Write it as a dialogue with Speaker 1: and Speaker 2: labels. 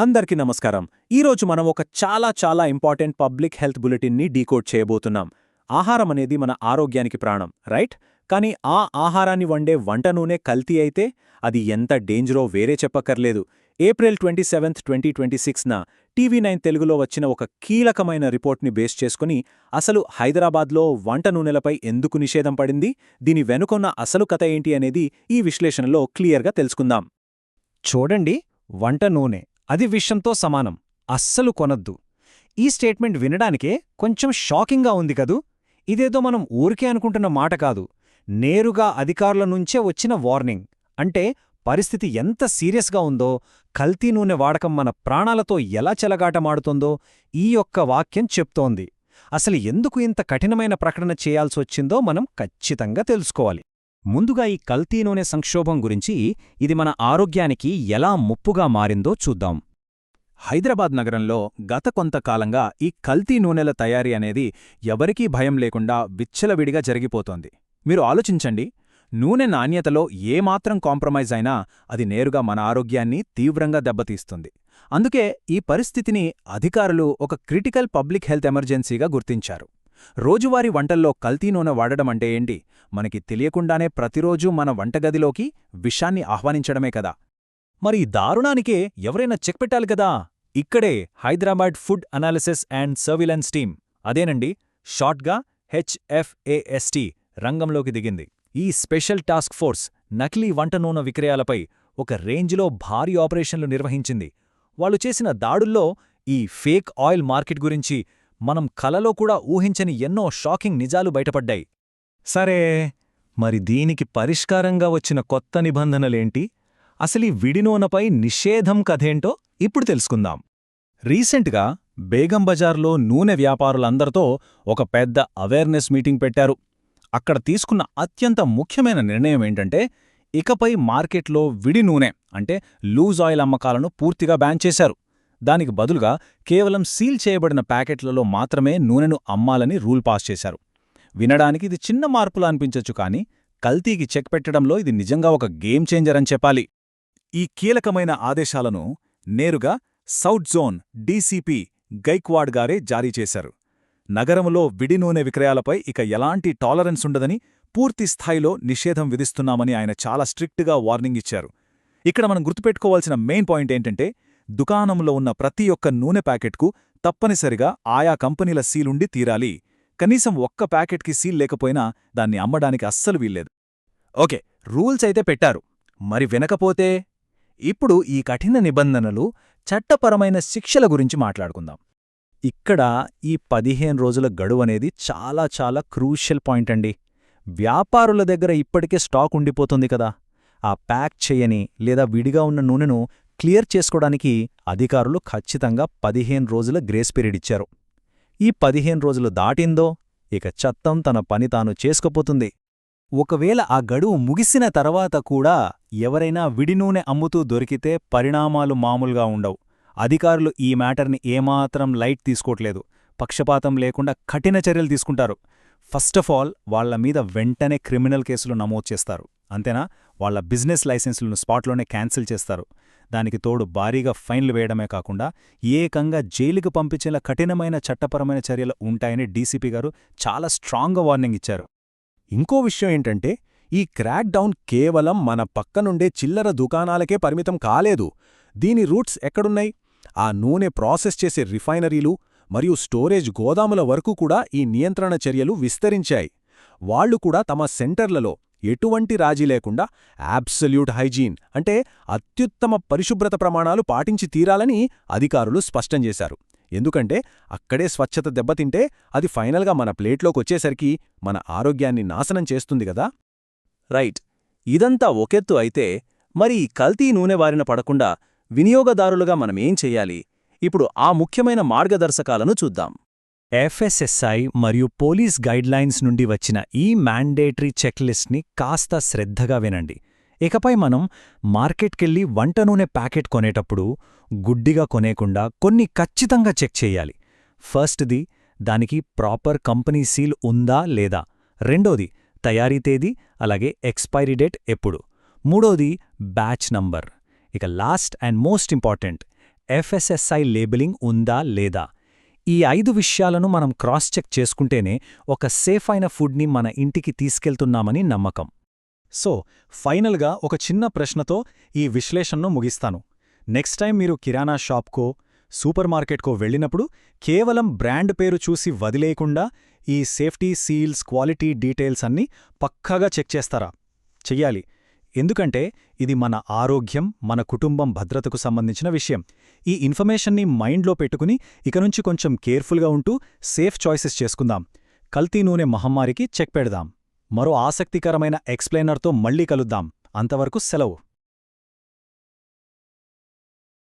Speaker 1: అందరికీ నమస్కారం. ఈరోజు మనం ఒక చాలా ఇంపార్టెంట్ పబ్లిక్ హెల్త్ బులెటిన్ని డీకోడ్ చేయబోతున్నాం. ఆహారం అనేది మన ఆరోగ్యానికి ప్రాణం, రైట్? కానీ ఆ ఆహారాన్ని వండే వంట నూనె కల్తీ అయితే అది ఎంత డేంజరో వేరే చెప్పక్కర్లేదు. ఏప్రిల్ 27, 2026న TV9 తెలుగులో వచ్చిన ఒక కీలకమైన రిపోర్ట్ని బేస్ చేసుకుని అసలు హైదరాబాద్లో వంట నూనెలపై ఎందుకు నిషేధం పడింది, దీని వెనుకొన్న అసలు కథ ఏంటి అనేది ఈ విశ్లేషణలో క్లియర్గా తెలుసుకుందాం.
Speaker 2: చూడండి, వంట నూనె అది విషంతో సమానం, అస్సలు కొనద్దు. ఈ స్టేట్మెంట్ వినడానికే కొంచెం షాకింగ్గా ఉంది కదూ. ఇదేదో మనం ఊరికే అనుకుంటున్న మాట కాదు, నేరుగా అధికారుల నుంచే వచ్చిన వార్నింగ్. అంటే పరిస్థితి ఎంత సీరియస్గా ఉందో, కల్తీ నూనె వాడకం మన ప్రాణాలతో ఎలా చెలగాటమాడుతుందో ఈ ఒక్క వాక్యం చెప్తోంది. అసలు ఎందుకు ఇంత కఠినమైన ప్రకటన చేయాల్సొచ్చిందో మనం ఖచ్చితంగా తెలుసుకోవాలి. ముందుగా ఈ కల్తీ నూనె సంక్షోభం గురించి, ఇది మన ఆరోగ్యానికి ఎలా ముప్పుగా మారిందో చూద్దాం.
Speaker 1: హైదరాబాద్ నగరంలో గత కొంతకాలంగా ఈ కల్తీ నూనెల తయారీ అనేది ఎవరికీ భయం లేకుండా విచ్చలవిడిగా జరిగిపోతోంది. మీరు ఆలోచించండి, నూనె నాణ్యతలో ఏమాత్రం కాంప్రమైజ్ అయినా అది నేరుగా మన ఆరోగ్యాన్ని తీవ్రంగా దెబ్బతీస్తుంది. అందుకే ఈ పరిస్థితిని అధికారులు ఒక క్రిటికల్ పబ్లిక్ హెల్త్ ఎమర్జెన్సీగా గుర్తించారు. రోజువారీ వంటల్లో కల్తీ నూనె వాడడమంటే ఏంటి? మనకి తెలియకుండానే ప్రతిరోజూ మన వంటగదిలోకి విషాన్ని ఆహ్వానించడమే కదా. మరి ఈ దారుణానికే ఎవరైనా చెక్ పెట్టాలి కదా. ఇక్కడే Hyderabad food analysis and surveillance team, అదేనండి షార్ట్గా HFAST, రంగంలోకి దిగింది. ఈ స్పెషల్ టాస్క్ ఫోర్స్ నకిలీ వంట నూనె విక్రయాలపై ఒక రేంజ్లో భారీ ఆపరేషన్లు నిర్వహించింది. వాళ్ళు చేసిన దాడుల్లో ఈ ఫేక్ ఆయిల్ మార్కెట్ గురించి మనం కలలో కూడా ఊహించని ఎన్నో షాకింగ్ నిజాలు బయటపడ్డాయి. సరే, మరి దీనికి పరిష్కారంగా వచ్చిన కొత్త నిబంధనలేంటి? అసలీ విడి నూనెపై నిషేధం కథేంటో ఇప్పుడు తెలుసుకుందాం. రీసెంట్గా బేగం బజార్లో నూనె వ్యాపారులందరితో ఒక పెద్ద అవేర్నెస్ మీటింగ్ పెట్టారు. అక్కడ తీసుకున్న అత్యంత ముఖ్యమైన నిర్ణయం ఏంటంటే, ఇకపై మార్కెట్లో విడి నూనె అంటే లూజ్ ఆయిల్ అమ్మకాలను పూర్తిగా బ్యాన్ చేశారు. దానికి బదులుగా కేవలం సీల్ చేయబడిన ప్యాకెట్లలో మాత్రమే నూనెను అమ్మాలని రూల్ పాస్ చేశారు. వినడానికి ఇది చిన్న మార్పులా అనిపించొచ్చు, కానీ కల్తీకి చెక్ పెట్టడంలో ఇది నిజంగా ఒక గేమ్ చేంజర్ అని చెప్పాలి. ఈ కీలకమైన ఆదేశాలను నేరుగా సౌత్ జోన్ డీసీపీ గైక్వాడ్ గారే జారీ చేశారు. నగరంలో విడి నూనె విక్రయాలపై ఇక ఎలాంటి టాలరెన్స్ ఉండదని, పూర్తి స్థాయిలో నిషేధం విధిస్తున్నామని ఆయన చాలా స్ట్రిక్ట్గా వార్నింగ్ ఇచ్చారు. ఇక్కడ మనం గుర్తుపెట్టుకోవాల్సిన మెయిన్ పాయింట్ ఏంటంటే, దుకాణంలో ఉన్న ప్రతి ఒక్క నూనె ప్యాకెట్కు తప్పనిసరిగా ఆయా కంపెనీల సీలుండి తీరాలి. కనీసం ఒక్క ప్యాకెట్కి సీల్ లేకపోయినా దాన్ని అమ్మడానికి అస్సలు వీల్లేదు. ఓకే, రూల్స్ అయితే పెట్టారు, మరి వినకపోతే? ఇప్పుడు ఈ కఠిన నిబంధనలు, చట్టపరమైన శిక్షల గురించి మాట్లాడుకుందాం. ఇక్కడ ఈ 15 రోజుల గడువనేది చాలా క్రూషియల్ పాయింట్ అండి. వ్యాపారుల దగ్గర ఇప్పటికే స్టాక్ ఉండిపోతుంది కదా. ఆ ప్యాక్ చేయని లేదా విడిగా ఉన్న నూనెను క్లియర్ చేసుకోవడానికి అధికారులు ఖచ్చితంగా 15 రోజుల గ్రేస్ పీరియడ్ ఇచ్చారు. ఈ 15 రోజులు దాటిందో ఇక చట్టం తన పని తాను చేసుకుపోతుంది. ఒకవేళ ఆ గడువు ముగిసిన తర్వాత కూడా ఎవరైనా విడి నూనె అమ్ముతూ దొరికితే పరిణామాలు మామూలుగా ఉండవు. అధికారులు ఈ మ్యాటర్ని ఏమాత్రం లైట్ తీసుకోవట్లేదు. పక్షపాతం లేకుండా కఠిన చర్యలు తీసుకుంటారు. ఫస్ట్ ఆఫ్ ఆల్, వాళ్ల మీద వెంటనే క్రిమినల్ కేసులు నమోదు చేస్తారు. అంతేనా, వాళ్ల బిజినెస్ లైసెన్సులను స్పాట్లోనే క్యాన్సిల్ చేస్తారు. దానికి తోడు భారీగా ఫైన్లు వేయడమే కాకుండా ఏకంగా జైలుకు పంపించేలా కఠినమైన చట్టపరమైన చర్యలు ఉంటాయని డీసీపీ గారు చాలా స్ట్రాంగ్గా వార్నింగ్ ఇచ్చారు. ఇంకో విషయం ఏంటంటే, ఈ క్రాక్ డౌన్ కేవలం మన పక్కనుండే చిల్లర దుకాణాలకే పరిమితం కాలేదు. దీని రూట్స్ ఎక్కడున్నాయి? ఆ నూనె ప్రాసెస్ చేసే రిఫైనరీలు మరియు స్టోరేజ్ గోదాముల వరకు కూడా ఈ నియంత్రణ చర్యలు విస్తరించాయి. వాళ్లు కూడా తమ సెంటర్లలో ఎటువంటి రాజీ లేకుండా అబ్సల్యూట్ హైజీన్ అంటే అత్యుత్తమ పరిశుభ్రత ప్రమాణాలు పాటించి తీరాలని అధికారులు స్పష్టం చేశారు. ఎందుకంటే అక్కడే స్వచ్ఛత దెబ్బతింటే అది ఫైనల్గా మన ప్లేట్లోకొచ్చేసరికి మన ఆరోగ్యాన్ని నాశనం చేస్తుంది కదా. రైట్, ఇదంతా ఒకెత్తు అయితే, మరి ఈ కల్తీ నూనె బారిన పడకుండా వినియోగదారులుగా మనమేం చెయ్యాలి? ఇప్పుడు ఆ ముఖ్యమైన మార్గదర్శకాలను చూద్దాం. FSSAI మరియు పోలీస్ గైడ్లైన్స్ నుండి వచ్చిన ఈ మ్యాండేటరీ చెక్లిస్ట్ని కాస్త శ్రద్ధగా వినండి. ఇకపై మనం మార్కెట్కెళ్ళి వంట నూనె ప్యాకెట్ కొనేటప్పుడు గుడ్డిగా కొనేకుండా కొన్ని ఖచ్చితంగా చెక్ చెయ్యాలి. ఫస్ట్ది, దానికి ప్రాపర్ కంపెనీ సీల్ ఉందా లేదా. రెండోది, తయారీ తేదీ అలాగే ఎక్స్పైరీ డేట్ ఎప్పుడు. మూడోది, బ్యాచ్ నంబర్. ఇక last and most important,
Speaker 2: FSSI labelling ఉందా లేదా. ఈ 5 విషయాలను మనం క్రాస్ చెక్ చేసుకుంటేనే ఒక సేఫ్ అయిన ఫుడ్ని మన ఇంటికి తీసుకెళ్తున్నామని నమ్మకం.
Speaker 3: సో ఫైనల్గా ఒక చిన్న ప్రశ్నతో ఈ విశ్లేషణను ముగిస్తాను. నెక్స్ట్ టైం మీరు కిరాణా షాప్కో సూపర్ మార్కెట్కో వెళ్ళినప్పుడు కేవలం బ్రాండ్ పేరు చూసి వదిలేయకుండా ఈ సేఫ్టీ సీల్స్, క్వాలిటీ డీటెయిల్స్ అన్నీ పక్కాగా చెక్ చేస్తారా? చెయ్యాలి. ఎందుకంటే ఇది మన ఆరోగ్యం, మన కుటుంబం భద్రతకు సంబంధించిన విషయం. ఈ ఇన్ఫర్మేషన్ని మైండ్లో పెట్టుకుని ఇకనుంచి కొంచెం కేర్ఫుల్గా ఉంటూ సేఫ్ చాయిసెస్ చేసుకుందాం. కల్తీ నూనె మహమ్మారికి చెక్ పెడదాం. మరో ఆసక్తికరమైన ఎక్స్ప్లెయినర్తో మళ్ళీ కలుద్దాం. అంతవరకు సెలవు.